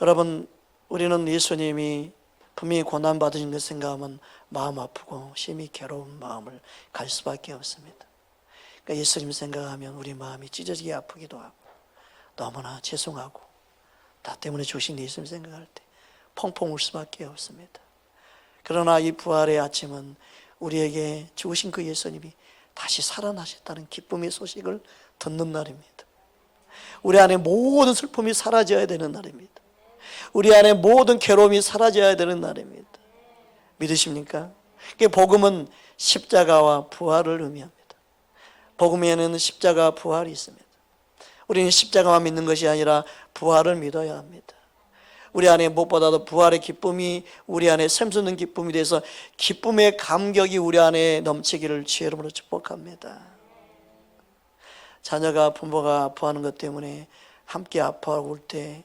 여러분, 우리는 예수님이 분명히 고난받으신 것 생각하면 마음 아프고 심히 괴로운 마음을 갈 수밖에 없습니다. 그러니까 예수님 생각하면 우리 마음이 찢어지게 아프기도 하고 너무나 죄송하고, 나 때문에 주신 예수님 생각할 때 펑펑 울 수밖에 없습니다. 그러나 이 부활의 아침은 우리에게 주신 그 예수님이 다시 살아나셨다는 기쁨의 소식을 듣는 날입니다. 우리 안에 모든 슬픔이 사라져야 되는 날입니다. 우리 안에 모든 괴로움이 사라져야 되는 날입니다. 믿으십니까? 복음은 십자가와 부활을 의미합니다. 복음에는 십자가 부활이 있습니다. 우리는 십자가만 믿는 것이 아니라 부활을 믿어야 합니다. 우리 안에 무엇보다도 부활의 기쁨이 우리 안에 샘솟는 기쁨이 돼서 기쁨의 감격이 우리 안에 넘치기를 주의 이름으로 축복합니다. 자녀가 부모가 아파하는 것 때문에 함께 아파하고 올 때,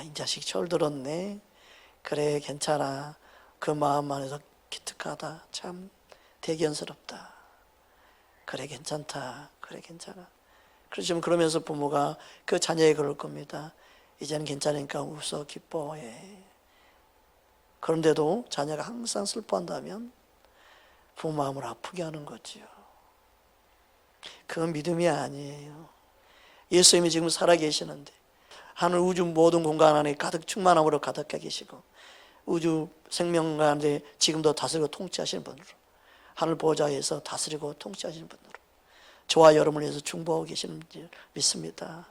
이 자식 철들었네, 그래 괜찮아, 그 마음 안에서 기특하다, 참 대견스럽다, 그래 괜찮다, 그래 괜찮아. 그러면서 부모가 그 자녀에게 그럴 겁니다. 이제는 괜찮으니까 웃어 기뻐해. 그런데도 자녀가 항상 슬퍼한다면 부모 마음을 아프게 하는 거지요. 그건 믿음이 아니에요. 예수님이 지금 살아계시는데 하늘 우주 모든 공간 안에 가득 충만함으로 가득해 계시고 우주 생명가운데 지금도 다스리고 통치하시는 분으로, 하늘 보좌에서 다스리고 통치하시는 분으로 저와 여러분을 위해서 중보하고 계시는 줄 믿습니다.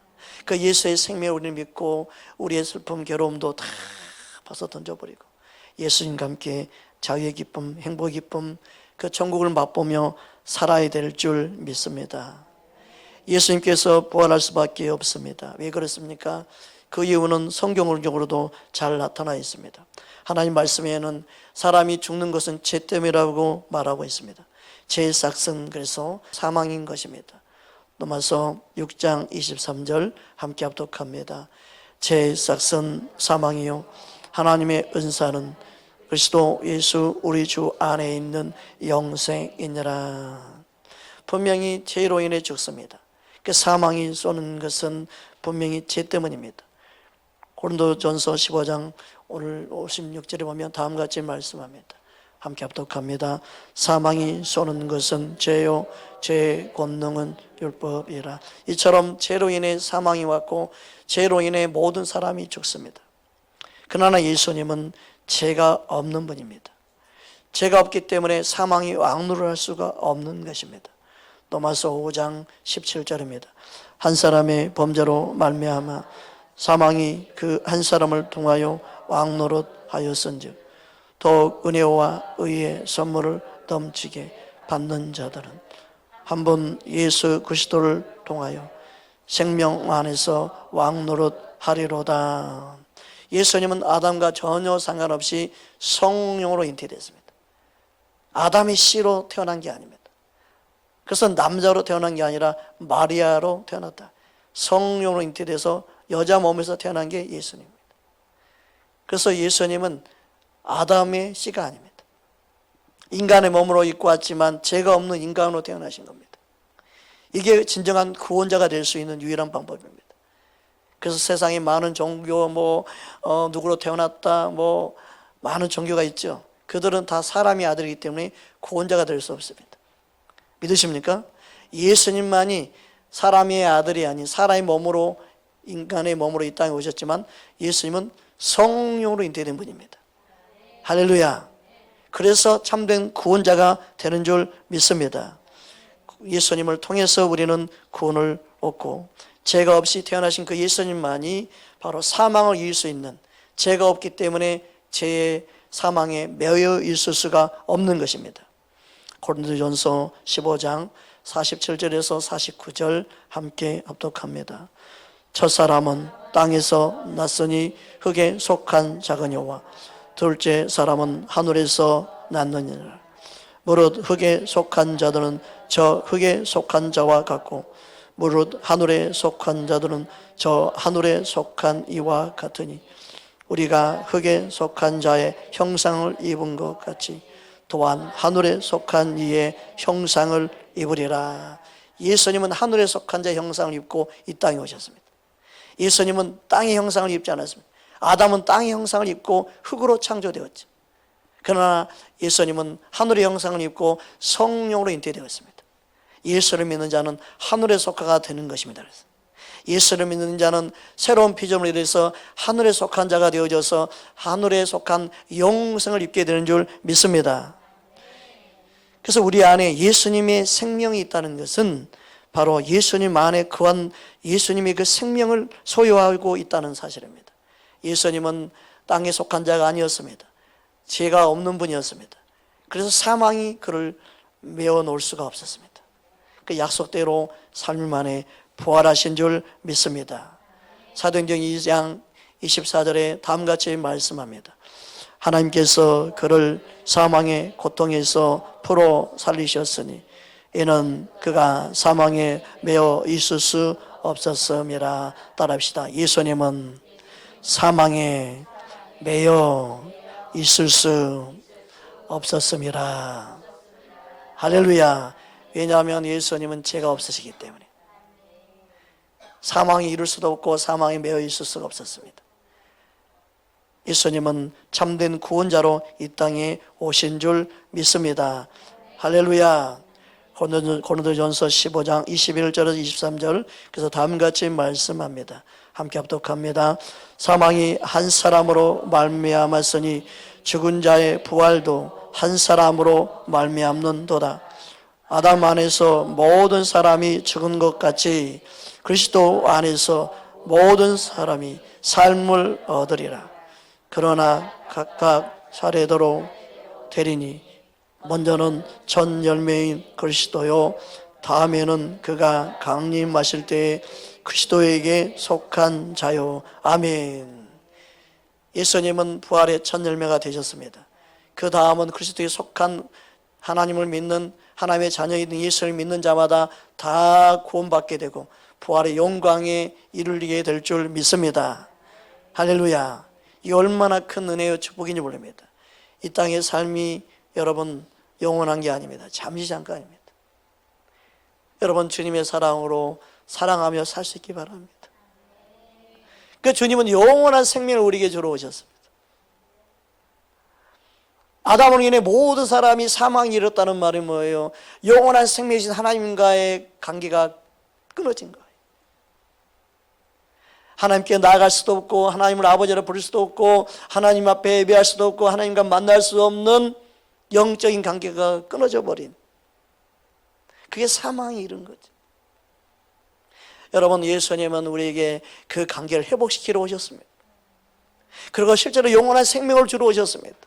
그 예수의 생명을 우리는 믿고 우리의 슬픔 괴로움도 다 벗어 던져버리고 예수님과 함께 자유의 기쁨, 행복의 기쁨, 그 천국을 맛보며 살아야 될 줄 믿습니다. 예수님께서 부활할 수밖에 없습니다. 왜 그렇습니까? 그 이유는 성경적으로도 잘 나타나 있습니다. 하나님 말씀에는 사람이 죽는 것은 죄 때문이라고 말하고 있습니다. 죄의 삭은 그래서 사망인 것입니다. 로마서 6장 23절 함께 합독합니다. 죄의 삭은 사망이요 하나님의 은사는 그리스도 예수 우리 주 안에 있는 영생이니라. 분명히 죄로 인해 죽습니다. 그 사망이 쏘는 것은 분명히 죄 때문입니다. 고린도전서 15장 오늘 56절에 보면 다음과 같이 말씀합니다. 함께 합독합니다. 사망이 쏘는 것은 죄요 죄의 권능은 율법이라. 이처럼 죄로 인해 사망이 왔고 죄로 인해 모든 사람이 죽습니다. 그러나 예수님은 죄가 없는 분입니다. 죄가 없기 때문에 사망이 왕노를 할 수가 없는 것입니다. 로마서 5장 17절입니다. 한 사람의 범죄로 말미암아 사망이 그 한 사람을 통하여 왕노릇하였은즉 더욱 은혜와 의의 선물을 넘치게 받는 자들은 한 번 예수 그리스도를 통하여 생명 안에서 왕노릇하리로다. 예수님은 아담과 전혀 상관없이 성령으로 잉태됐습니다. 아담이 씨로 태어난 게 아닙니다. 그래서 남자로 태어난 게 아니라 마리아로 태어났다. 성령으로 잉태돼서 여자 몸에서 태어난 게 예수님입니다. 그래서 예수님은 아담의 씨가 아닙니다. 인간의 몸으로 입고 왔지만 죄가 없는 인간으로 태어나신 겁니다. 이게 진정한 구원자가 될 수 있는 유일한 방법입니다. 그래서 세상에 많은 종교, 누구로 태어났다, 많은 종교가 있죠. 그들은 다 사람의 아들이기 때문에 구원자가 될 수 없습니다. 믿으십니까? 예수님만이 사람의 아들이 아닌 사람의 몸으로, 인간의 몸으로 이 땅에 오셨지만 예수님은 성령으로 잉태된 분입니다. 할렐루야. 그래서 참된 구원자가 되는 줄 믿습니다. 예수님을 통해서 우리는 구원을 얻고 죄가 없이 태어나신 그 예수님만이 바로 사망을 이길 수 있는, 죄가 없기 때문에 죄의 사망에 매여 있을 수가 없는 것입니다. 고린도전서 15장 47절에서 49절 함께 합독합니다. 첫사람은 땅에서 났으니 흙에 속한 자거니와 둘째 사람은 하늘에서 났느니라. 무릇 흙에 속한 자들은 저 흙에 속한 자와 같고 무릇 하늘에 속한 자들은 저 하늘에 속한 이와 같으니 우리가 흙에 속한 자의 형상을 입은 것 같이 또한 하늘에 속한 이의 형상을 입으리라. 예수님은 하늘에 속한 자의 형상을 입고 이 땅에 오셨습니다. 예수님은 땅의 형상을 입지 않았습니다. 아담은 땅의 형상을 입고 흙으로 창조되었죠. 그러나 예수님은 하늘의 형상을 입고 성령으로 잉태되었습니다. 예수를 믿는 자는 하늘의 속하가 되는 것입니다. 그래서 예수를 믿는 자는 새로운 피조물에 대해서 하늘에 속한 자가 되어져서 하늘에 속한 영생을 입게 되는 줄 믿습니다. 그래서 우리 안에 예수님의 생명이 있다는 것은 바로 예수님 안에 거한 예수님이 그 생명을 소유하고 있다는 사실입니다. 예수님은 땅에 속한 자가 아니었습니다. 죄가 없는 분이었습니다. 그래서 사망이 그를 메어 놓을 수가 없었습니다. 그 약속대로 3일 만에 부활하신 줄 믿습니다. 사도행전 2장 24절에 다음같이 말씀합니다. 하나님께서 그를 사망의 고통에서 풀어 살리셨으니 이는 그가 사망에 매어 있을 수 없었음이라. 따라합시다. 예수님은 사망에 매여 있을 수 없었음이라. 할렐루야. 왜냐하면 예수님은 죄가 없으시기 때문에 사망이 이룰 수도 없고 사망에 매여 있을 수가 없었습니다. 예수님은 참된 구원자로 이 땅에 오신 줄 믿습니다. 할렐루야. 고린도전서 15장 21절에서 23절, 그래서 다음같이 말씀합니다. 함께 합독합니다. 사망이 한 사람으로 말미암았으니 죽은 자의 부활도 한 사람으로 말미암는도다. 아담 안에서 모든 사람이 죽은 것 같이 그리스도 안에서 모든 사람이 삶을 얻으리라. 그러나 각각 차례대로 되리니 먼저는 전 열매인 그리스도요, 다음에는 그가 강림하실 때에 그리스도에게 속한 자요. 아멘. 예수님은 부활의 첫 열매가 되셨습니다. 그 다음은 그리스도에 속한 하나님을 믿는 하나님의 자녀인 예수를 믿는 자마다 다 구원받게 되고 부활의 영광에 이르게 될 줄 믿습니다. 할렐루야. 이 얼마나 큰 은혜와 축복인지 모릅니다. 이 땅의 삶이 여러분 영원한 게 아닙니다. 잠시 잠깐입니다. 여러분 주님의 사랑으로 사랑하며 살 수 있기 바랍니다. 그 주님은 영원한 생명을 우리에게 주러 오셨습니다. 아담으로 인해 모든 사람이 사망에 이르렀다는 말이 뭐예요? 영원한 생명이신 하나님과의 관계가 끊어진 거예요. 하나님께 나아갈 수도 없고 하나님을 아버지로 부를 수도 없고 하나님 앞에 예배할 수도 없고 하나님과 만날 수 없는 영적인 관계가 끊어져 버린, 그게 사망이 이른 거죠. 여러분, 예수님은 우리에게 그 관계를 회복시키러 오셨습니다. 그리고 실제로 영원한 생명을 주러 오셨습니다.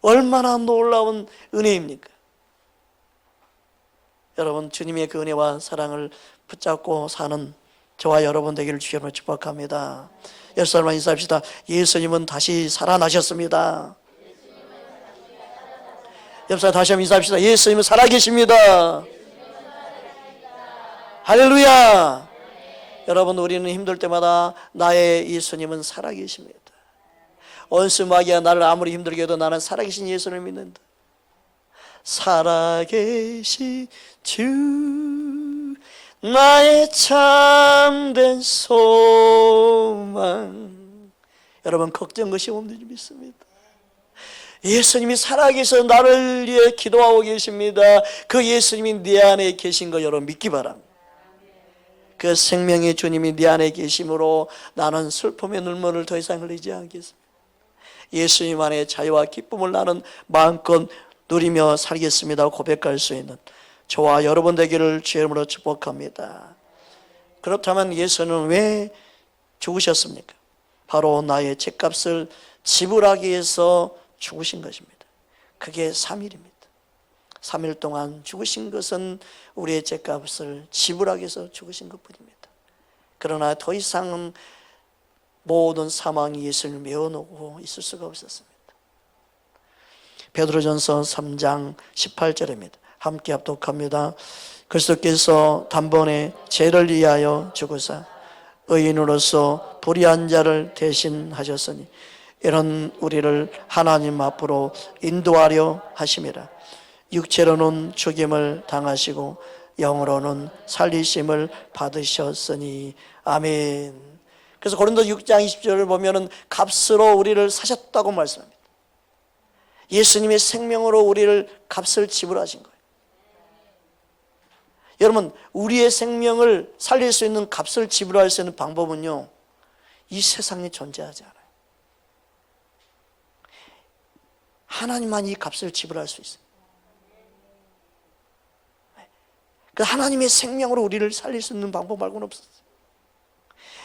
얼마나 놀라운 은혜입니까? 여러분, 주님의 그 은혜와 사랑을 붙잡고 사는 저와 여러분 되기를 주님으로 축복합니다. 열사람만 인사합시다. 예수님은 다시 살아나셨습니다. 옆사람 다시 한번 인사합시다. 예수님은 살아계십니다. 할렐루야. 여러분, 우리는 힘들 때마다 나의 예수님은 살아계십니다. 원수마귀가 나를 아무리 힘들게 해도 나는 살아계신 예수를 믿는다. 살아계신 주 나의 참된 소망. 여러분, 걱정 것이 없는 줄 믿습니다. 예수님이 살아계셔서 나를 위해 기도하고 계십니다. 그 예수님이 내 안에 계신 거 여러분 믿기 바랍니다. 그 생명의 주님이 내 안에 계심으로 나는 슬픔의 눈물을 더 이상 흘리지 않겠습니다. 예수님 안에 자유와 기쁨을 나는 마음껏 누리며 살겠습니다 고백할 수 있는 저와 여러분 되기를 주의 이름으로 축복합니다. 그렇다면 예수는 왜 죽으셨습니까? 바로 나의 죄값을 지불하기 위해서 죽으신 것입니다. 그게 3일입니다. 3일 동안 죽으신 것은 우리의 죄값을 지불하기 위해서 죽으신 것뿐입니다. 그러나 더 이상은 모든 사망이 예수를 메어놓고 있을 수가 없었습니다. 베드로전서 3장 18절입니다. 함께 합독합니다. 그리스도께서 단번에 죄를 위하여 죽으사 의인으로서 불의한 자를 대신하셨으니 이런 우리를 하나님 앞으로 인도하려 하심이라. 육체로는 죽임을 당하시고 영으로는 살리심을 받으셨으니. 아멘. 그래서 고린도 6장 20절을 보면은 값으로 우리를 사셨다고 말씀합니다. 예수님의 생명으로 우리를 값을 지불하신 거예요. 여러분, 우리의 생명을 살릴 수 있는 값을 지불할 수 있는 방법은요, 이 세상에 존재하지 않아요. 하나님만 이 값을 지불할 수 있어요. 그 하나님의 생명으로 우리를 살릴 수 있는 방법 말고는 없었어요.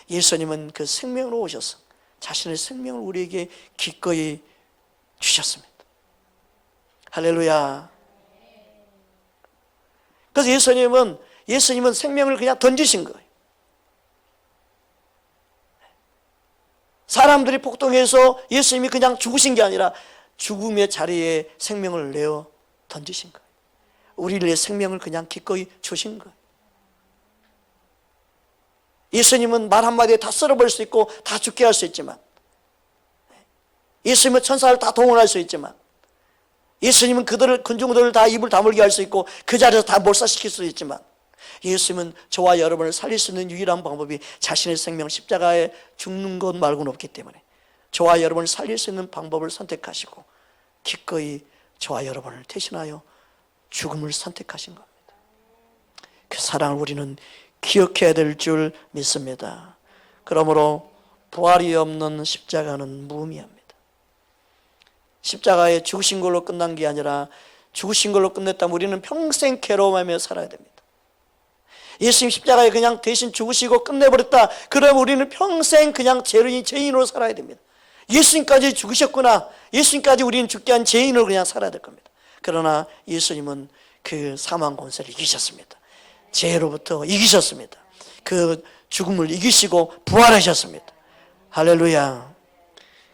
예수님은 그 생명으로 오셔서 자신의 생명을 우리에게 기꺼이 주셨습니다. 할렐루야. 그래서 예수님은 생명을 그냥 던지신 거예요. 사람들이 폭동해서 예수님이 그냥 죽으신 게 아니라 죽음의 자리에 생명을 내어 던지신 거예요. 우리를 위해 생명을 그냥 기꺼이 주신 거예요. 예수님은 말 한마디에 다 썰어버릴 수 있고 다 죽게 할 수 있지만, 예수님은 천사를 다 동원할 수 있지만, 예수님은 군중들을 다 입을 다물게 할 수 있고 그 자리에서 다 몰살시킬 수 있지만, 예수님은 저와 여러분을 살릴 수 있는 유일한 방법이 자신의 생명 십자가에 죽는 것 말고는 없기 때문에 저와 여러분을 살릴 수 있는 방법을 선택하시고 기꺼이 저와 여러분을 대신하여 죽음을 선택하신 겁니다. 그 사랑을 우리는 기억해야 될 줄 믿습니다. 그러므로 부활이 없는 십자가는 무의미합니다. 십자가에 죽으신 걸로 끝난 게 아니라 죽으신 걸로 끝냈다면 우리는 평생 괴로워하며 살아야 됩니다. 예수님 십자가에 그냥 대신 죽으시고 끝내버렸다, 그러면 우리는 평생 그냥 죄인으로 살아야 됩니다. 예수님까지 죽으셨구나, 예수님까지 우리는 죽게 한 죄인으로 그냥 살아야 될 겁니다. 그러나 예수님은 그 사망 권세를 이기셨습니다. 죄로부터 이기셨습니다. 그 죽음을 이기시고 부활하셨습니다. 할렐루야.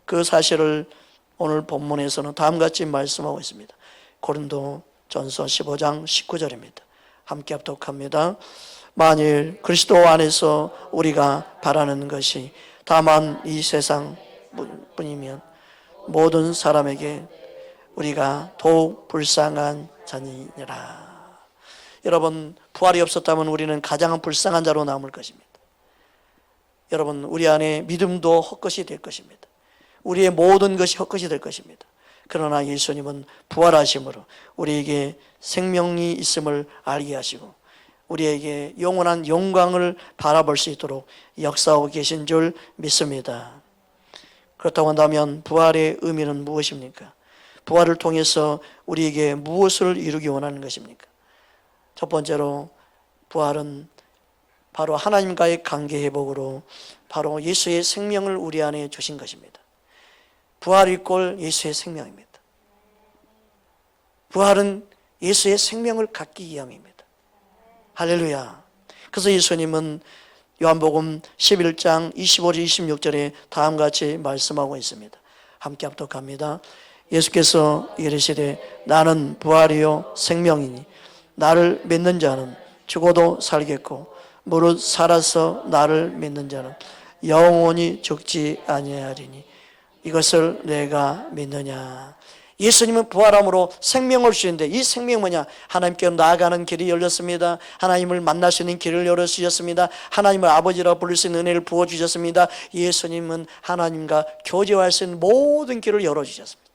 그 사실을 오늘 본문에서는 다음같이 말씀하고 있습니다. 고린도 전서 15장 19절입니다. 함께 합독합니다. 만일 그리스도 안에서 우리가 바라는 것이 다만 이 세상 뿐이면 모든 사람에게 우리가 더욱 불쌍한 자니라. 여러분, 부활이 없었다면 우리는 가장 불쌍한 자로 남을 것입니다. 여러분, 우리 안에 믿음도 헛것이 될 것입니다. 우리의 모든 것이 헛것이 될 것입니다. 그러나 예수님은 부활하심으로 우리에게 생명이 있음을 알게 하시고 우리에게 영원한 영광을 바라볼 수 있도록 역사하고 계신 줄 믿습니다. 그렇다고 한다면 부활의 의미는 무엇입니까? 부활을 통해서 우리에게 무엇을 이루기 원하는 것입니까? 첫 번째로 부활은 바로 하나님과의 관계 회복으로 바로 예수의 생명을 우리 안에 주신 것입니다. 부활 이꼴 예수의 생명입니다. 부활은 예수의 생명을 갖기 위함입니다. 할렐루야. 그래서 예수님은 요한복음 11장 25절 26절에 다음같이 말씀하고 있습니다. 함께 합독합니다. 예수께서 이르시되 나는 부활이요 생명이니 나를 믿는 자는 죽어도 살겠고 무릇 살아서 나를 믿는 자는 영원히 죽지 아니하리니 이것을 내가 믿느냐. 예수님은 부활함으로 생명을 주시는데 이 생명이 뭐냐? 하나님께 나아가는 길이 열렸습니다. 하나님을 만날 수 있는 길을 열어주셨습니다. 하나님을 아버지라 부를 수 있는 은혜를 부어주셨습니다. 예수님은 하나님과 교제할 수 있는 모든 길을 열어주셨습니다.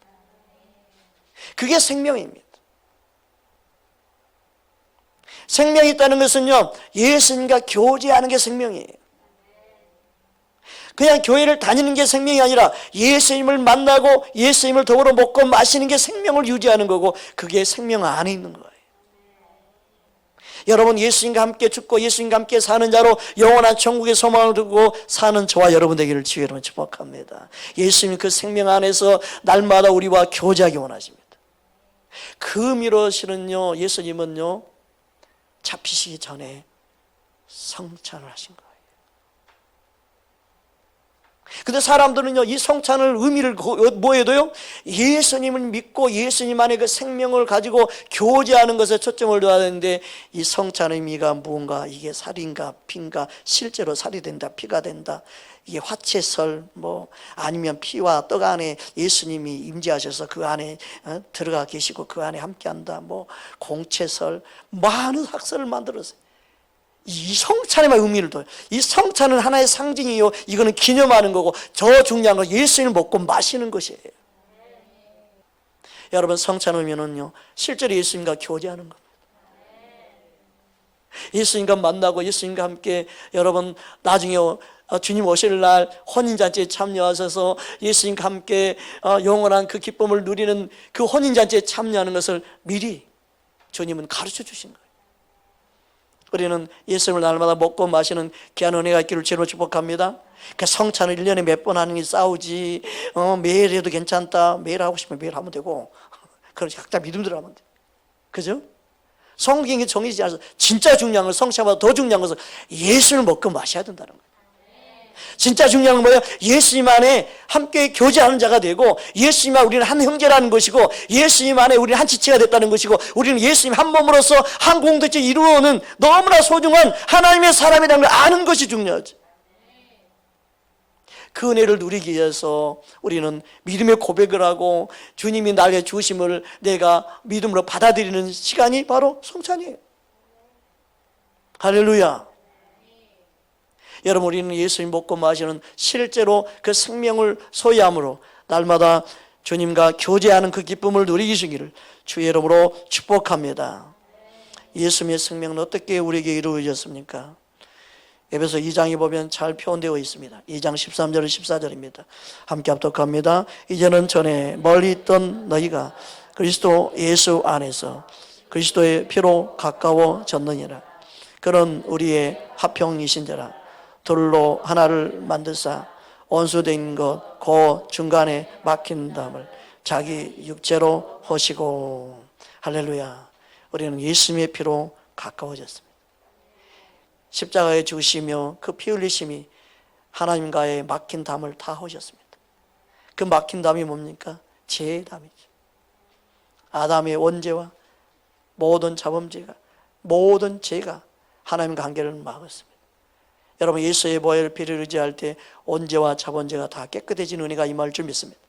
그게 생명입니다. 생명이 있다는 것은요, 예수님과 교제하는 게 생명이에요. 그냥 교회를 다니는 게 생명이 아니라 예수님을 만나고 예수님을 더불어 먹고 마시는 게 생명을 유지하는 거고, 그게 생명 안에 있는 거예요. 여러분, 예수님과 함께 죽고 예수님과 함께 사는 자로 영원한 천국의 소망을 두고 사는 저와 여러분 되기를 주의 이름으로 축복합니다. 예수님 그 생명 안에서 날마다 우리와 교제하기 원하십니다. 그 의미로 실은요, 예수님은요 잡히시기 전에 성찬을 하신 거예요. 근데 사람들은요, 이 성찬을 의미를 뭐해도요, 예수님을 믿고 예수님 안에 그 생명을 가지고 교제하는 것에 초점을 둬야 되는데, 이 성찬의 의미가 무언가, 이게 살인가 피인가, 실제로 살이 된다, 피가 된다, 이게 화채설 아니면 피와 떡 안에 예수님이 임재하셔서 그 안에 들어가 계시고 그 안에 함께한다, 공채설, 많은 학설을 만들었어요. 이 성찬에만 의미를 둬요. 이 성찬은 하나의 상징이요, 이거는 기념하는 거고, 저 중요한 건 예수님을 먹고 마시는 것이에요. 여러분, 성찬 의미는요, 실제로 예수님과 교제하는 겁니다. 예수님과 만나고 예수님과 함께, 여러분 나중에 주님 오실 날 혼인잔치에 참여하셔서 예수님과 함께 영원한 그 기쁨을 누리는 그 혼인잔치에 참여하는 것을 미리 주님은 가르쳐 주신 거예요. 우리는 예수님을 날마다 먹고 마시는 귀한 은혜가 있기를 주로 축복합니다. 그 성찬을 1년에 몇 번 하는 게 싸우지, 매일 해도 괜찮다, 매일 하고 싶으면 매일 하면 되고, 그렇지, 각자 믿음대로 하면 돼. 그죠? 성경이 정해지지 않아서 진짜 중요한 건, 성찬보다 더 중요한 것은 예수를 먹고 마셔야 된다는 거예요. 진짜 중요한 건 뭐예요? 예수님 안에 함께 교제하는 자가 되고, 예수님 안에 우리는 한 형제라는 것이고, 예수님 안에 우리는 한 지체가 됐다는 것이고, 우리는 예수님 한 몸으로서 한 공동체 이루어오는 너무나 소중한 하나님의 사람이라는 걸 아는 것이 중요하죠. 그 은혜를 누리기 위해서 우리는 믿음의 고백을 하고 주님이 나에게 주심을 내가 믿음으로 받아들이는 시간이 바로 성찬이에요. 할렐루야. 여러분, 우리는 예수님 먹고 마시는 실제로 그 생명을 소유함으로 날마다 주님과 교제하는 그 기쁨을 누리시기를 주의 이름으로 축복합니다. 예수님의 생명은 어떻게 우리에게 이루어졌습니까? 에베소 2장에 보면 잘 표현되어 있습니다. 2장 13절 14절입니다. 함께 합독합니다. 이제는 전에 멀리 있던 너희가 그리스도 예수 안에서 그리스도의 피로 가까워졌느니라. 그는 우리의 화평이신지라. 둘로 하나를 만드사 원수된 것 그 중간에 막힌 담을 자기 육체로 허시고. 할렐루야. 우리는 예수님의 피로 가까워졌습니다. 십자가에 죽으시며 그 피 흘리심이 하나님과의 막힌 담을 다 허셨습니다. 그 막힌 담이 뭡니까? 죄의 담이죠. 아담의 원죄와 모든 자범죄가, 모든 죄가 하나님과 관계를 막았습니다. 여러분, 예수의 보혈 피를 의지할 때 원죄와 자범죄가 다 깨끗해진 은혜가 임할 줄 믿습니다.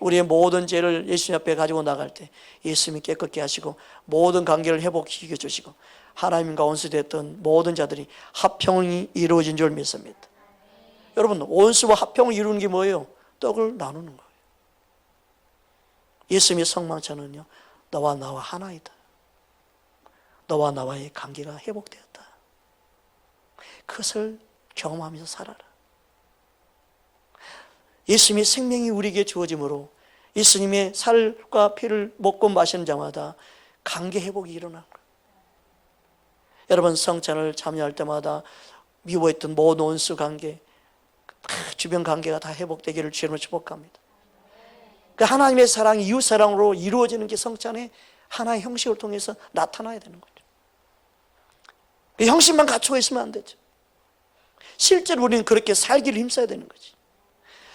우리의 모든 죄를 예수님 앞에 가지고 나갈 때 예수님이 깨끗게 하시고 모든 관계를 회복시켜 주시고 하나님과 원수됐던 모든 자들이 화평이 이루어진 줄 믿습니다. 여러분, 원수와 화평을 이루는 게 뭐예요? 떡을 나누는 거예요. 예수님의 성만찬은요, 너와 나와 하나이다. 너와 나와의 관계가 회복되었다. 그것을 경험하면서 살아라. 예수님의 생명이 우리에게 주어짐으로 예수님의 살과 피를 먹고 마시는 자마다 관계 회복이 일어나는 거예요. 여러분, 성찬을 참여할 때마다 미워했던 모든 원수 관계, 주변 관계가 다 회복되기를 주님으로 축복합니다. 그 하나님의 사랑이 이웃 사랑으로 이루어지는 게 성찬의 하나의 형식을 통해서 나타나야 되는 거죠. 그 형식만 갖추고 있으면 안 되죠. 실제로 우리는 그렇게 살기를 힘써야 되는 거지.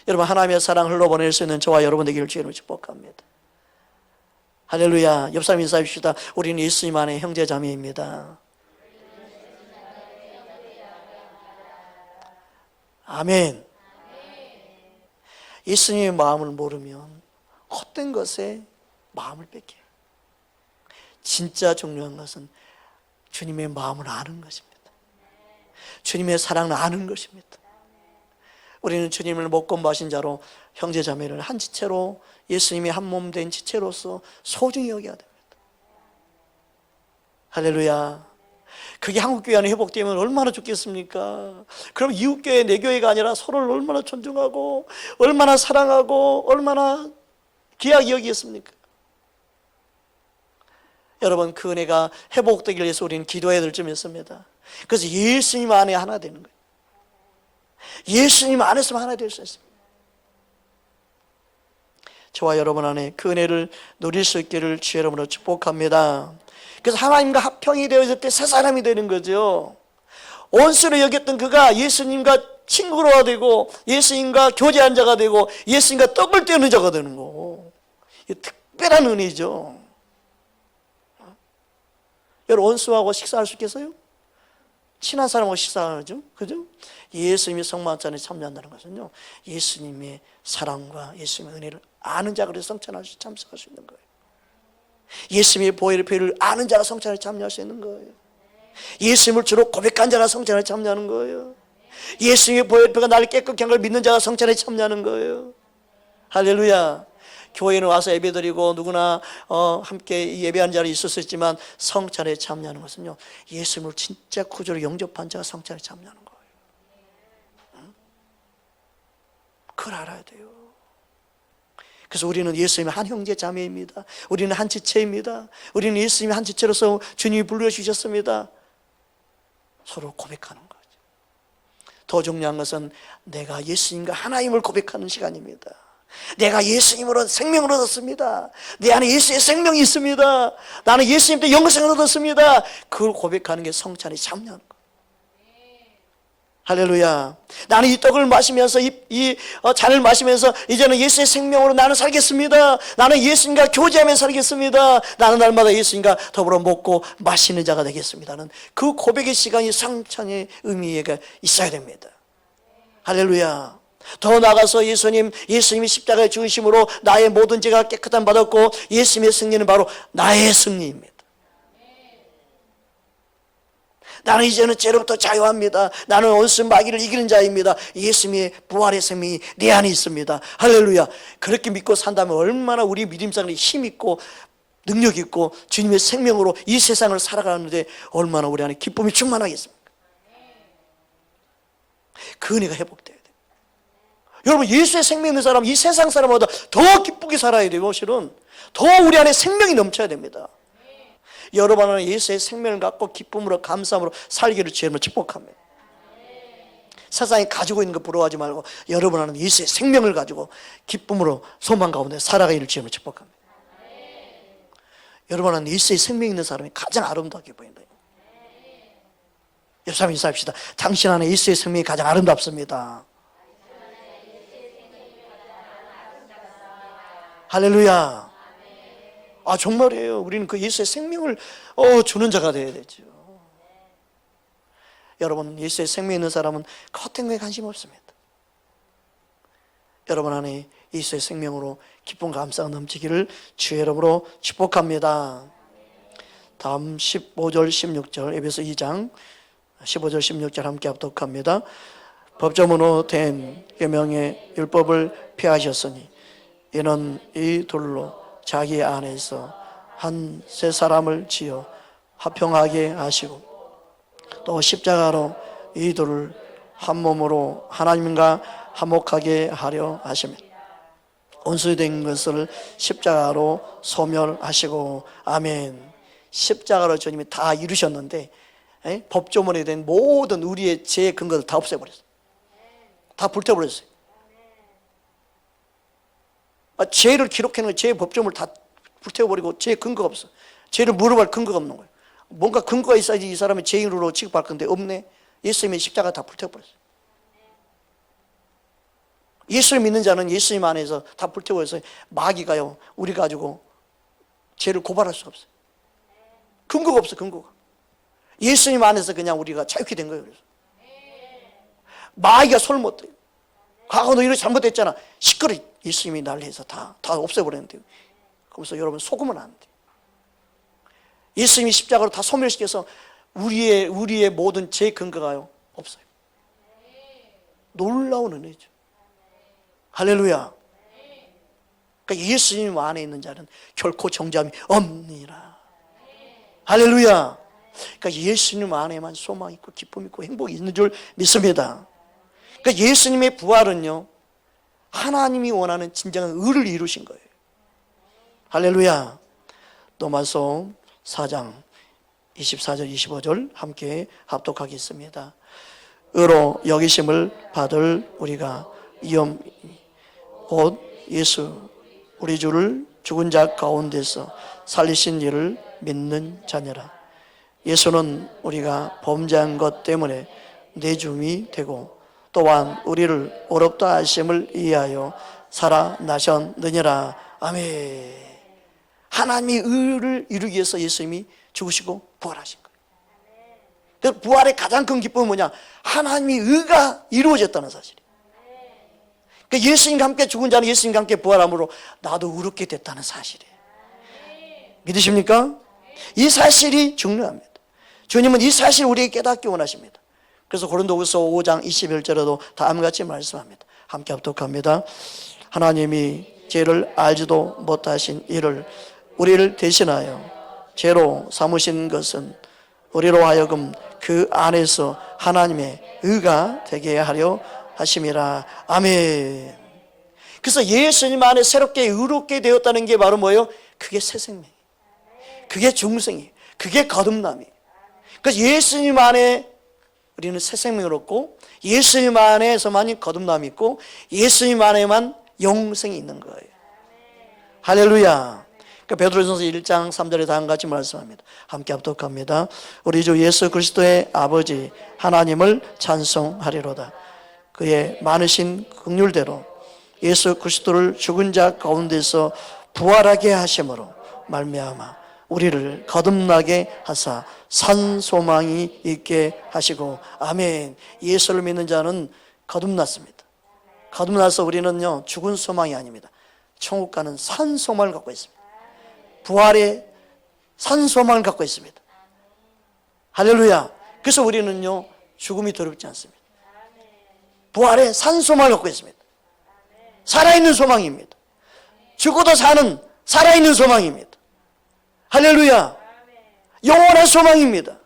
여러분, 하나님의 사랑을 흘러보낼 수 있는 저와 여러분 되기를 주님으로 축복합니다. 할렐루야. 옆 사람 인사합시다. 우리는 예수님 안에 형제 자매입니다. 아멘. 예수님의 마음을 모르면 헛된 것에 마음을 뺏겨요. 진짜 중요한 것은 주님의 마음을 아는 것입니다. 주님의 사랑을 아는 것입니다. 우리는 주님을 먹고 마신 자로 형제 자매를 한 지체로, 예수님이 한 몸 된 지체로서 소중히 여겨야 됩니다. 할렐루야. 그게 한국교회 안에 회복되면 얼마나 좋겠습니까? 그럼 이웃교회, 내 교회가 아니라 서로를 얼마나 존중하고 얼마나 사랑하고 얼마나 귀하게 여기겠습니까? 여러분, 그 은혜가 회복되기 위해서 우리는 기도해야 될 점 있습니다. 그래서 예수님 안에 하나 되는 거예요. 예수님 안에서만 하나 될 수 있습니다. 저와 여러분 안에 그 은혜를 누릴 수 있기를 주의 이름으로 축복합니다. 그래서 하나님과 합평이 되어질 때 새 사람이 되는 거죠. 원수로 여겼던 그가 예수님과 친구가 되고 예수님과 교제한 자가 되고 예수님과 떡을 떼는 자가 되는 거. 이 특별한 은혜죠. 여러분, 원수하고 식사할 수 있겠어요? 친한 사람하고 식사하죠. 그죠? 예수님이 성만찬에 참여한다는 것은요, 예수님의 사랑과 예수님의 은혜를 아는 자가 그래서 성찬할 수, 참석할 수 있는 거예요. 예수님의 보혈의 피를 아는 자가 성찬에 참여할 수 있는 거예요. 예수님을 주로 고백한 자가 성찬에 참여하는 거예요. 예수님의 보혈표가 나를 깨끗게 한 걸 믿는 자가 성찬에 참여하는 거예요. 할렐루야. 교회는 와서 예배드리고 누구나 함께 예배한 자리 있을 수 있지만 성찬에 참여하는 것은요, 예수님을 진짜 구주로 영접한 자가 성찬에 참여하는 거예요. 그걸 알아야 돼요. 그래서 우리는 예수님의 한 형제 자매입니다. 우리는 한 지체입니다. 우리는 예수님의 한 지체로서 주님이 불러주셨습니다. 서로 고백하는 거죠. 더 중요한 것은 내가 예수님과 하나임을 고백하는 시간입니다. 내가 예수님으로 생명을 얻었습니다. 내 안에 예수의 생명이 있습니다. 나는 예수님 때 영생을 얻었습니다. 그걸 고백하는 게 성찬에 참여하는 거예요. 할렐루야. 나는 이 떡을 마시면서 이 잔을 마시면서 이제는 예수의 생명으로 나는 살겠습니다. 나는 예수님과 교제하며 살겠습니다. 나는 날마다 예수님과 더불어 먹고 마시는 자가 되겠습니다는 그 고백의 시간이 성찬의 의미가 있어야 됩니다. 할렐루야. 더 나아가서 예수님이 십자가에 죽으심으로 나의 모든 죄가 깨끗함 받았고 예수님의 승리는 바로 나의 승리입니다. 나는 이제는 죄로부터 자유합니다. 나는 원수 마귀를 이기는 자입니다. 예수님의 부활의 생명이 내 안에 있습니다. 할렐루야. 그렇게 믿고 산다면 얼마나 우리 믿음생활이 힘있고 능력 있고 주님의 생명으로 이 세상을 살아가는데 얼마나 우리 안에 기쁨이 충만하겠습니까? 그 은혜가 회복돼야 돼요. 여러분, 예수의 생명 있는 사람, 이 세상 사람보다 더 기쁘게 살아야 돼요. 실은 더 우리 안에 생명이 넘쳐야 됩니다. 여러분은 예수의 생명을 갖고 기쁨으로 감사함으로 살기를 주님으로 축복합니다. 세상이 가지고 있는 거 부러워하지 말고 여러분은 예수의 생명을 가지고 기쁨으로 소망 가운데 살아가기를 주님으로 축복합니다. 여러분은 예수의 생명 있는 사람이 가장 아름답게 보인다. 옆 사람 인사합시다. 당신 안에 예수의 생명이 가장 아름답습니다. 할렐루야. 아, 정말이에요. 우리는 그 예수의 생명을 주는 자가 되어야 되죠. 여러분, 예수의 생명 있는 사람은 겉된 거에 관심 없습니다. 여러분 안에 예수의 생명으로 기쁨 감사가 넘치기를 주의 이름으로 축복합니다. 다음 15절 16절 에베소 2장 15절 16절 함께 합독합니다. 법조문으로 된 계명의 율법을 피하셨으니 이는 이 둘로 자기 안에서 한 새 사람을 지어 화평하게 하시고 또 십자가로 이 둘을 한 몸으로 하나님과 화목하게 하려 하시며 원수된 것을 십자가로 소멸하시고 아멘. 십자가로 주님이 다 이루셨는데 법조문에 된 모든 우리의 죄의 근거를 다 없애버렸어요. 다 불태워버렸어요. 죄를 기록해놓은 죄의 법조문을 다 불태워버리고 죄의 근거가 없어. 죄를 물어볼 근거가 없는 거예요. 뭔가 근거가 있어야지 이 사람이 죄인으로 취급할 건데 없네. 예수님의 십자가 다 불태워버렸어요. 예수를 믿는 자는 예수님 안에서 다 불태워서 마귀가요 우리 가지고 죄를 고발할 수가 없어요. 근거가 없어. 근거가. 예수님 안에서 그냥 우리가 자유케 된 거예요. 그래서 마귀가 손을 못 대요. 과거 너 이렇게 잘못했잖아. 시끄러. 예수님이 난리해서 다 없애버렸는데요. 그래서 여러분 속으면 안 돼. 예수님이 십자가로 다 소멸시켜서 우리의 모든 죄 근거가요 없어요. 놀라운 은혜죠. 할렐루야. 그러니까 예수님 안에 있는 자는 결코 정죄함이 없느니라. 할렐루야. 그러니까 예수님 안에만 소망 있고 기쁨 있고 행복이 있는 줄 믿습니다. 그러니까 예수님의 부활은요 하나님이 원하는 진정한 의를 이루신 거예요. 할렐루야. 로마서 4장 24절 25절 함께 합독하겠습니다. 의로 여기심을 받을 우리가 곧 예수 우리 주를 죽은 자 가운데서 살리신 이를 믿는 자녀라. 예수는 우리가 범죄한 것 때문에 내줌이 되고 또한 우리를 어렵다 하심을 이해하여 살아나셨느니라. 아멘. 하나님의 의를 이루기 위해서 예수님이 죽으시고 부활하신 거예요. 그래서 부활의 가장 큰 기쁨은 뭐냐? 하나님의 의가 이루어졌다는 사실이에요. 그러니까 예수님과 함께 죽은 자는 예수님과 함께 부활함으로 나도 의롭게 됐다는 사실이에요. 믿으십니까? 이 사실이 중요합니다. 주님은 이 사실을 우리에게 깨닫기 원하십니다. 그래서 고린도후서 5장 21절에도 다음과 같이 말씀합니다. 함께 합독합니다. 하나님이 죄를 알지도 못하신 이를 우리를 대신하여 죄로 삼으신 것은 우리로 하여금 그 안에서 하나님의 의가 되게 하려 하심이라. 아멘. 그래서 예수님 안에 새롭게 의롭게 되었다는 게 바로 뭐예요? 그게 새 생명이에요. 그게 중생이에요. 그게 거듭남이에요. 그래서 예수님 안에 우리는 새 생명을 얻고 예수님 안에서만 거듭남이 있고 예수님 안에만 영생이 있는 거예요. 할렐루야. 베드로전서 1장 3절에 다음과 같이 말씀합니다. 함께 합독합니다. 우리 주 예수 그리스도의 아버지 하나님을 찬송하리로다. 그의 많으신 긍휼대로 예수 그리스도를 죽은 자 가운데서 부활하게 하심으로 말미암아 우리를 거듭나게 하사 산 소망이 있게 하시고. 아멘. 예수를 믿는 자는 거듭났습니다. 거듭나서 우리는요 죽은 소망이 아닙니다. 천국 가는 산 소망을 갖고 있습니다. 부활의 산 소망을 갖고 있습니다. 할렐루야. 그래서 우리는요 죽음이 두렵지 않습니다. 부활의 산 소망을 갖고 있습니다. 살아있는 소망입니다. 죽어도 사는 살아있는 소망입니다. 할렐루야. 영원한 소망입니다.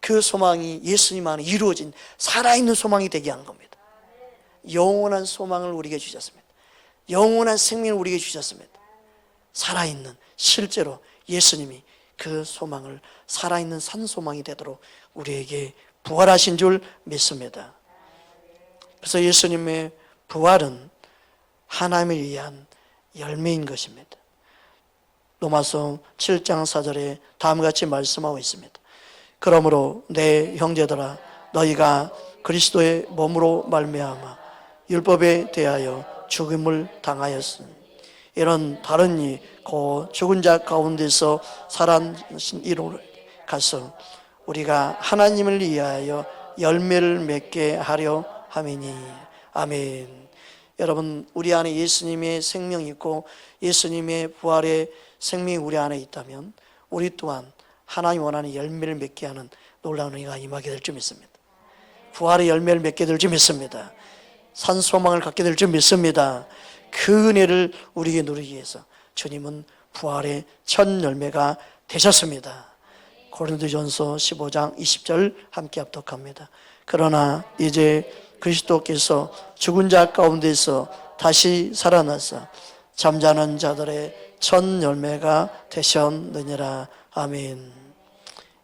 그 소망이 예수님 안에 이루어진 살아있는 소망이 되게 한 겁니다. 영원한 소망을 우리에게 주셨습니다. 영원한 생명을 우리에게 주셨습니다. 살아있는, 실제로 예수님이 그 소망을 살아있는 산 소망이 되도록 우리에게 부활하신 줄 믿습니다. 그래서 예수님의 부활은 하나님을 위한 열매인 것입니다. 로마서 7장 4절에 다음과 같이 말씀하고 있습니다. 그러므로 내 형제들아 너희가 그리스도의 몸으로 말미암아 율법에 대하여 죽음을 당하였으니 이런 다른 이 곧 죽은 자 가운데서 살아나신 이로 가서 우리가 하나님을 위하여 열매를 맺게 하려 함이니. 아멘. 여러분, 우리 안에 예수님의 생명이 있고 예수님의 부활의 생명이 우리 안에 있다면 우리 또한 하나님 원하는 열매를 맺게 하는 놀라운 은혜가 임하게 될 줄 믿습니다. 부활의 열매를 맺게 될 줄 믿습니다. 산 소망을 갖게 될 줄 믿습니다. 그 은혜를 우리에게 누리기 위해서 주님은 부활의 첫 열매가 되셨습니다. 고린도전서 15장 20절 함께 합독합니다. 그러나 이제 그리스도께서 죽은 자 가운데서 다시 살아나서 잠자는 자들의 첫 열매가 되셨느니라. 아멘.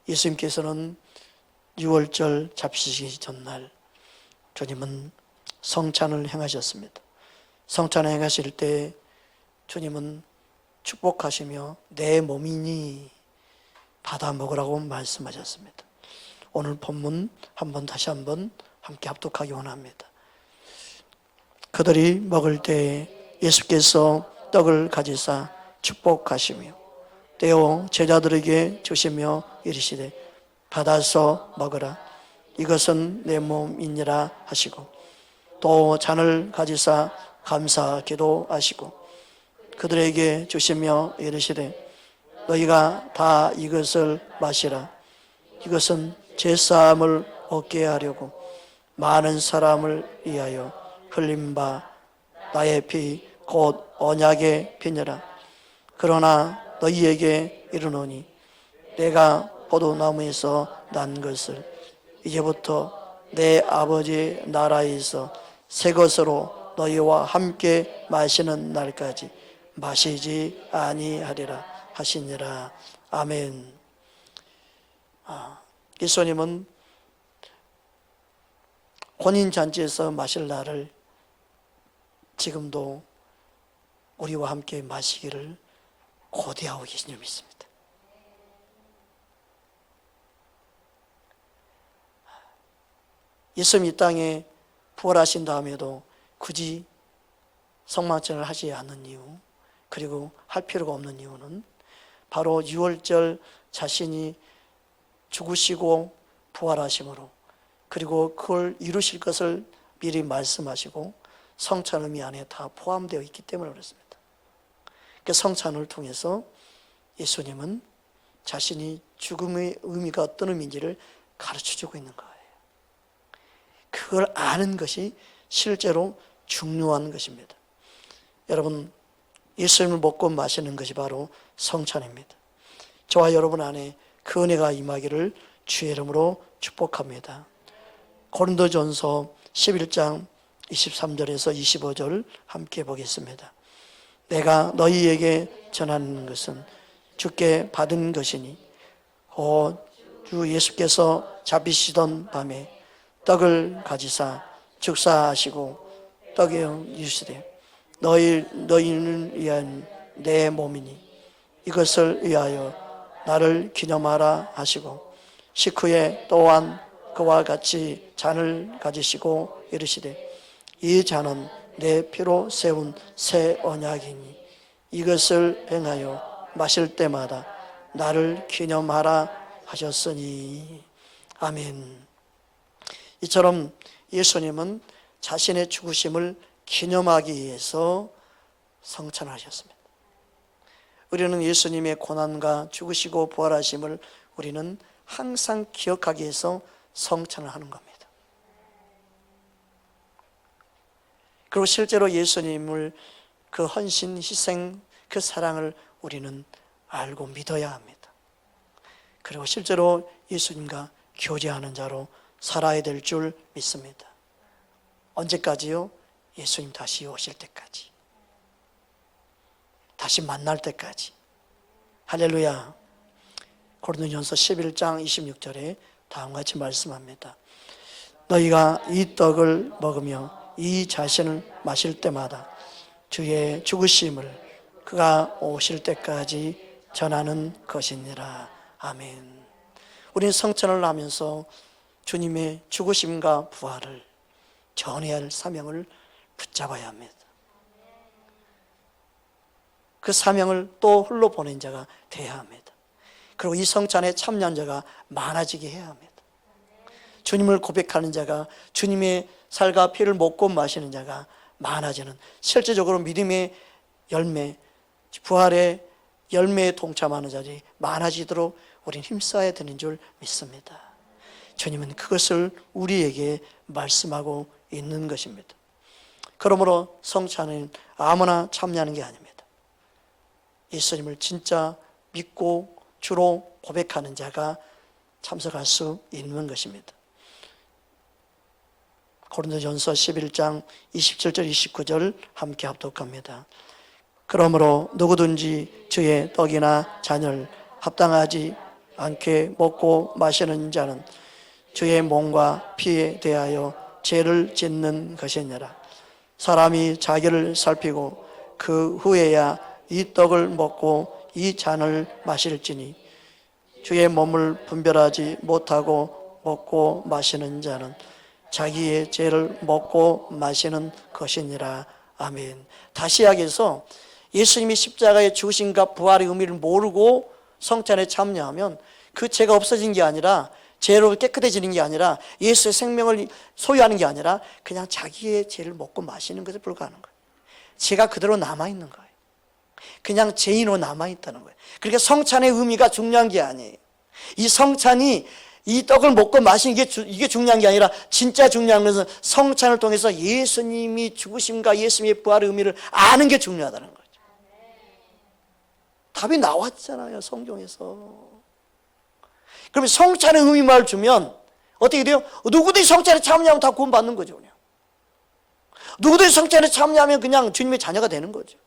예수님께서는 6월절 잡수시기 전날 주님은 성찬을 행하셨습니다. 성찬을 행하실 때 주님은 축복하시며 내 몸이니 받아 먹으라고 말씀하셨습니다. 오늘 본문 다시 한번 함께 합독하기 원합니다. 그들이 먹을 때 예수께서 떡을 가지사 축복하시며 떼어 제자들에게 주시며 이르시되 받아서 먹으라 이것은 내 몸이니라 하시고 또 잔을 가지사 감사 기도하시고 그들에게 주시며 이르시되 너희가 다 이것을 마시라 이것은 제사함을 얻게 하려고 많은 사람을 위하여 흘린 바 나의 피 곧 언약의 피니라. 그러나 너희에게 이르노니 내가 포도나무에서 난 것을 이제부터 내 아버지의 나라에서 새 것으로 너희와 함께 마시는 날까지 마시지 아니하리라 하시니라. 아멘. 예수님은 혼인잔치에서 마실 날을 지금도 우리와 함께 마시기를 고대하고 계신 줄 믿습니다. 예수님 이 땅에 부활하신 다음에도 굳이 성만찬을 하지 않는 이유, 그리고 할 필요가 없는 이유는 바로 유월절 자신이 죽으시고 부활하심으로 그리고 그걸 이루실 것을 미리 말씀하시고 성찬 의미 안에 다 포함되어 있기 때문에 그렇습니다. 그 성찬을 통해서 예수님은 자신이 죽음의 의미가 어떤 의미인지를 가르쳐주고 있는 거예요. 그걸 아는 것이 실제로 중요한 것입니다. 여러분, 예수님을 먹고 마시는 것이 바로 성찬입니다. 저와 여러분 안에 그 은혜가 임하기를 주의 이름으로 축복합니다. 고린도전서 11장 23절에서 25절 함께 보겠습니다. 내가 너희에게 전하는 것은 주께 받은 것이니 주 예수께서 잡히시던 밤에 떡을 가지사 축사하시고 떡에 이르시되 너희는 위한 내 몸이니 이것을 위하여 나를 기념하라 하시고 식후에 또한 그와 같이 잔을 가지시고 이르시되 이 잔은 내 피로 세운 새 언약이니 이것을 행하여 마실 때마다 나를 기념하라 하셨으니. 아멘. 이처럼 예수님은 자신의 죽으심을 기념하기 위해서 성찬을 하셨습니다. 우리는 예수님의 고난과 죽으시고 부활하심을 우리는 항상 기억하기 위해서 성찬을 하는 겁니다. 그리고 실제로 예수님을 그 헌신, 희생, 그 사랑을 우리는 알고 믿어야 합니다. 그리고 실제로 예수님과 교제하는 자로 살아야 될 줄 믿습니다. 언제까지요? 예수님 다시 오실 때까지, 다시 만날 때까지. 할렐루야. 고린도전서 11장 26절에 다음과 같이 말씀합니다. 너희가 이 떡을 먹으며 이 자신을 마실 때마다 주의 죽으심을 그가 오실 때까지 전하는 것이니라. 아멘. 우리는 성찬을 하면서 주님의 죽으심과 부활을 전해야 할 사명을 붙잡아야 합니다. 그 사명을 또 홀로 보낸 자가 되어야 합니다. 그리고 이 성찬에 참여한 자가 많아지게 해야 합니다. 주님을 고백하는 자가, 주님의 살과 피를 먹고 마시는 자가 많아지는, 실제적으로 믿음의 열매, 부활의 열매에 동참하는 자들이 많아지도록 우리는 힘써야 되는 줄 믿습니다. 주님은 그것을 우리에게 말씀하고 있는 것입니다. 그러므로 성찬은 아무나 참여하는 게 아닙니다. 예수님을 진짜 믿고 주로 고백하는 자가 참석할 수 있는 것입니다. 고린도전서 11장 27절 29절 함께 합독합니다. 그러므로 누구든지 주의 떡이나 잔을 합당하지 않게 먹고 마시는 자는 주의 몸과 피에 대하여 죄를 짓는 것이니라. 사람이 자기를 살피고 그 후에야 이 떡을 먹고 이 잔을 마실지니 주의 몸을 분별하지 못하고 먹고 마시는 자는 자기의 죄를 먹고 마시는 것이니라. 아멘. 다시 이야기해서 예수님이 십자가의 죽으심과 부활의 의미를 모르고 성찬에 참여하면 그 죄가 없어진 게 아니라, 죄로 깨끗해지는 게 아니라, 예수의 생명을 소유하는 게 아니라 그냥 자기의 죄를 먹고 마시는 것에 불과하는 거예요. 죄가 그대로 남아있는 거예요. 그냥 죄인으로 남아있다는 거예요. 그러니까 성찬의 의미가 중요한 게 아니에요. 이 성찬이, 이 떡을 먹고 마시는 게 이게 중요한 게 아니라, 진짜 중요한 것은 성찬을 통해서 예수님이 죽으심과 예수님의 부활의 의미를 아는 게 중요하다는 거죠. 답이 나왔잖아요, 성경에서. 그러면 성찬의 의미만 주면 어떻게 돼요? 누구든지 성찬에 참여하면 다 구원받는 거죠. 그냥. 누구든지 성찬에 참여하면 그냥 주님의 자녀가 되는 거죠.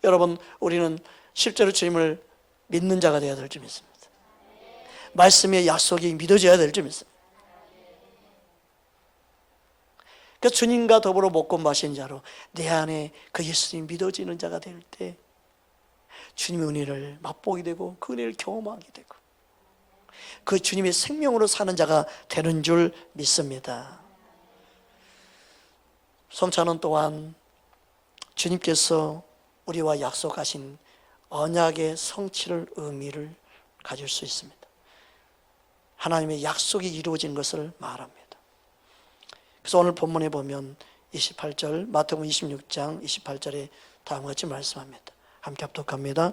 여러분, 우리는 실제로 주님을 믿는 자가 되어야 될 줄 믿습니다. 말씀의 약속이 믿어져야 될 줄 믿습니다. 그 주님과 더불어 먹고 마신 자로 내 안에 그 예수님 믿어지는 자가 될 때 주님의 은혜를 맛보게 되고 그 은혜를 경험하게 되고 그 주님의 생명으로 사는 자가 되는 줄 믿습니다. 성찬은 또한 주님께서 우리와 약속하신 언약의 성취를 의미를 가질 수 있습니다. 하나님의 약속이 이루어진 것을 말합니다. 그래서 오늘 본문에 보면 28절, 마태복음 26장 28절에 다음과 같이 말씀합니다. 함께 합독합니다.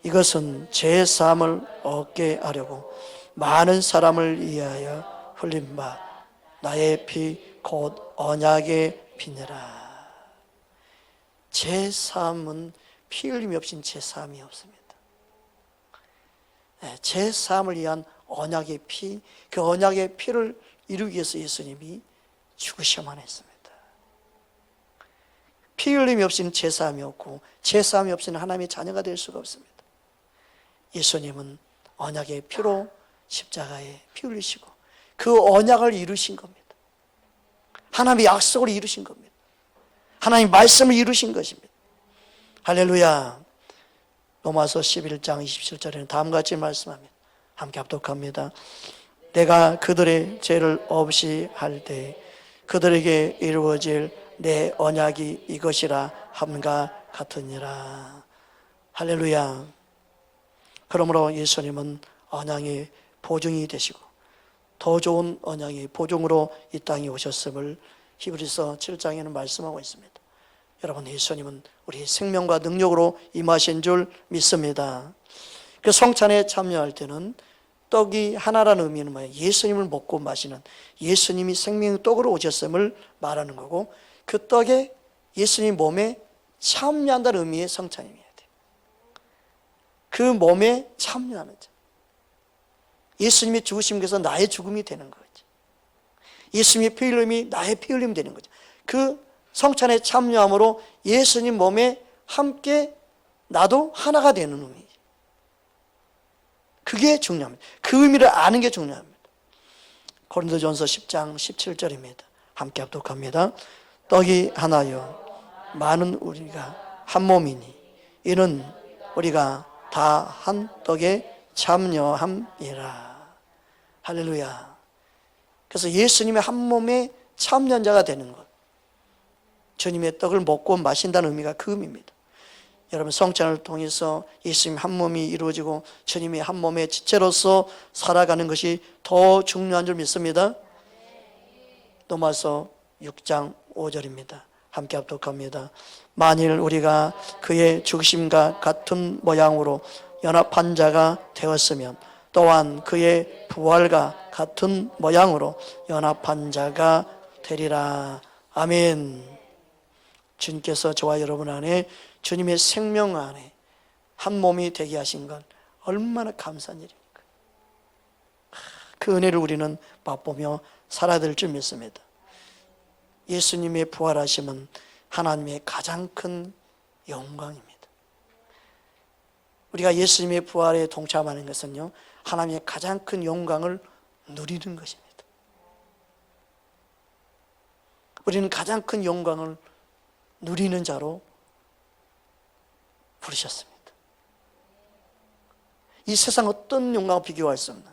이것은 제 사함을 얻게 하려고 많은 사람을 위하여 흘린 바 나의 피 곧 언약의 피니라. 제 사함은 피 흘림이 없인 제 사함이 없습니다. 제 사함을 위한 언약의 피, 그 언약의 피를 이루기 위해서 예수님이 죽으셔야만 했습니다. 피 흘림이 없이는 제 사함이 없고 제 사함이 없이는 하나님의 자녀가 될 수가 없습니다. 예수님은 언약의 피로 십자가에 피 흘리시고 그 언약을 이루신 겁니다. 하나님의 약속을 이루신 겁니다. 하나님의 말씀을 이루신 것입니다. 할렐루야. 로마서 11장 27절에는 다음과 같이 말씀합니다. 함께 합독합니다. 내가 그들의 죄를 없이 할 때 그들에게 이루어질 내 언약이 이것이라 함과 같으니라. 할렐루야. 그러므로 예수님은 언약의 보증이 되시고 더 좋은 언약의 보증으로 이 땅에 오셨음을 히브리서 7장에는 말씀하고 있습니다. 여러분, 예수님은 우리 생명과 능력으로 임하신 줄 믿습니다. 그 성찬에 참여할 때는 떡이 하나라는 의미는 뭐예요? 예수님을 먹고 마시는, 예수님이 생명의 떡으로 오셨음을 말하는 거고, 그 떡에 예수님 몸에 참여한다는 의미의 성찬입니다. 그 몸에 참여하는 자. 예수님의 죽으심께서 나의 죽음이 되는 거죠. 예수님의 피 흘림이 나의 피 흘림이 되는 거죠. 그 성찬에 참여함으로 예수님 몸에 함께 나도 하나가 되는 의미죠. 그게 중요합니다. 그 의미를 아는 게 중요합니다. 고린도전서 10장 17절입니다. 함께 합독합니다. 떡이 하나요 많은 우리가 한 몸이니 이는 우리가 다 한 떡에 참여함이라. 할렐루야. 그래서 예수님의 한 몸에 참여자가 되는 것, 주님의 떡을 먹고 마신다는 의미가 그 의미입니다. 여러분, 성찬을 통해서 예수님 한 몸이 이루어지고 주님의 한 몸의 지체로서 살아가는 것이 더 중요한 줄 믿습니다. 로마서 6장 5절입니다. 함께 합독합니다. 만일 우리가 그의 죽으심과 같은 모양으로 연합한 자가 되었으면 또한 그의 부활과 같은 모양으로 연합한 자가 되리라. 아멘. 주님께서 저와 여러분 안에, 주님의 생명 안에 한 몸이 되게 하신 건 얼마나 감사한 일입니까? 그 은혜를 우리는 맛보며 살아야 될 줄 믿습니다. 예수님의 부활하심은 하나님의 가장 큰 영광입니다. 우리가 예수님의 부활에 동참하는 것은요, 하나님의 가장 큰 영광을 누리는 것입니다. 우리는 가장 큰 영광을 누리는 자로 부르셨습니다. 이 세상 어떤 영광과 비교할 수 없는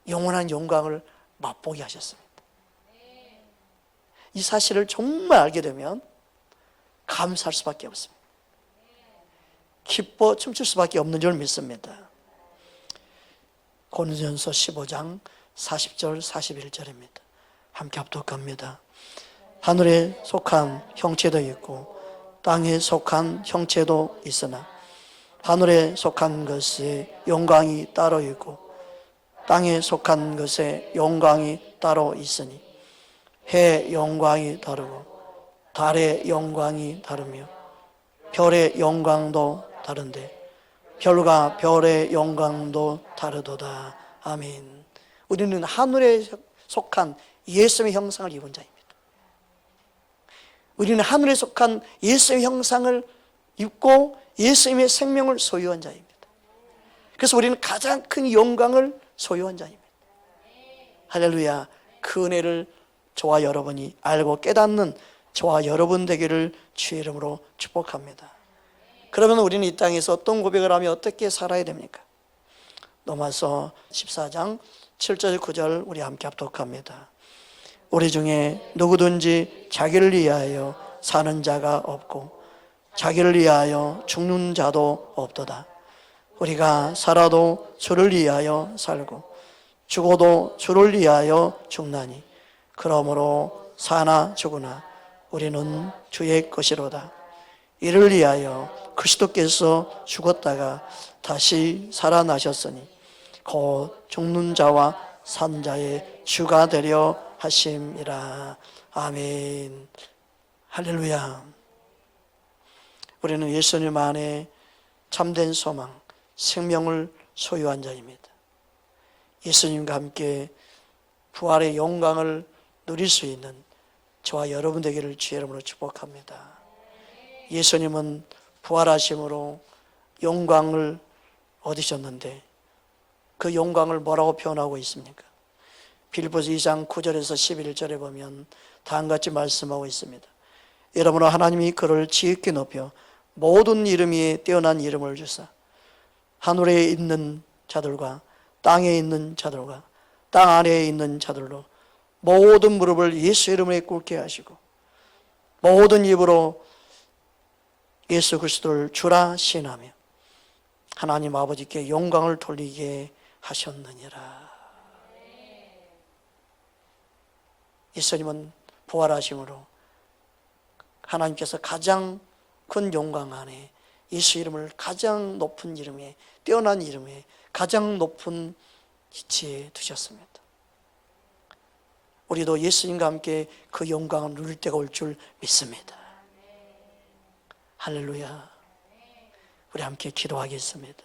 영원한 영광을 맛보게 하셨습니다. 이 사실을 정말 알게 되면 감사할 수밖에 없습니다. 기뻐 춤출 수밖에 없는 줄 믿습니다. 고린도전서 15장 40절 41절입니다. 함께 합독합니다. 하늘에 속한 형체도 있고 땅에 속한 형체도 있으나 하늘에 속한 것의 영광이 따로 있고 땅에 속한 것의 영광이 따로 있으니 해의 영광이 다르고 달의 영광이 다르며 별의 영광도 다른데 별과 별의 영광도 다르도다. 아멘. 우리는 하늘에 속한 예수의 형상을 입은 자입니다. 우리는 하늘에 속한 예수의 형상을 입고 예수님의 생명을 소유한 자입니다. 그래서 우리는 가장 큰 영광을 소유한 자입니다. 할렐루야. 그 은혜를 저와 여러분이 알고 깨닫는 저와 여러분 되기를 주의 이름으로 축복합니다. 그러면 우리는 이 땅에서 어떤 고백을 하며 어떻게 살아야 됩니까? 로마서 14장 7절 9절 우리 함께 합독합니다. 우리 중에 누구든지 자기를 위하여 사는 자가 없고 자기를 위하여 죽는 자도 없도다. 우리가 살아도 주를 위하여 살고 죽어도 주를 위하여 죽나니 그러므로 사나 죽으나 우리는 주의 것이로다. 이를 위하여 그리스도께서 죽었다가 다시 살아나셨으니 곧 죽는 자와 산 자의 주가 되려 하심이라. 아멘. 할렐루야. 우리는 예수님 안에 참된 소망, 생명을 소유한 자입니다. 예수님과 함께 부활의 영광을 누릴 수 있는 저와 여러분 되기를 주의 이름으로 축복합니다. 예수님은 부활하심으로 영광을 얻으셨는데 그 영광을 뭐라고 표현하고 있습니까? 빌립보서 2장 9절에서 11절에 보면 다음같이 말씀하고 있습니다. 여러분은 하나님이 그를 지극히 높여 모든 이름 위에 뛰어난 이름을 주사 하늘에 있는 자들과 땅에 있는 자들과 땅 아래에 있는 자들로 모든 무릎을 예수 이름에 꿇게 하시고 모든 입으로 예수 그리스도를 주라 시인하며 하나님 아버지께 영광을 돌리게 하셨느니라. 예수님은 부활하심으로 하나님께서 가장 큰 영광 안에 예수 이름을 가장 높은 이름에 뛰어난 이름에 가장 높은 위치에 두셨습니다. 우리도 예수님과 함께 그 영광을 누릴 때가 올 줄 믿습니다. 할렐루야. 우리 함께 기도하겠습니다.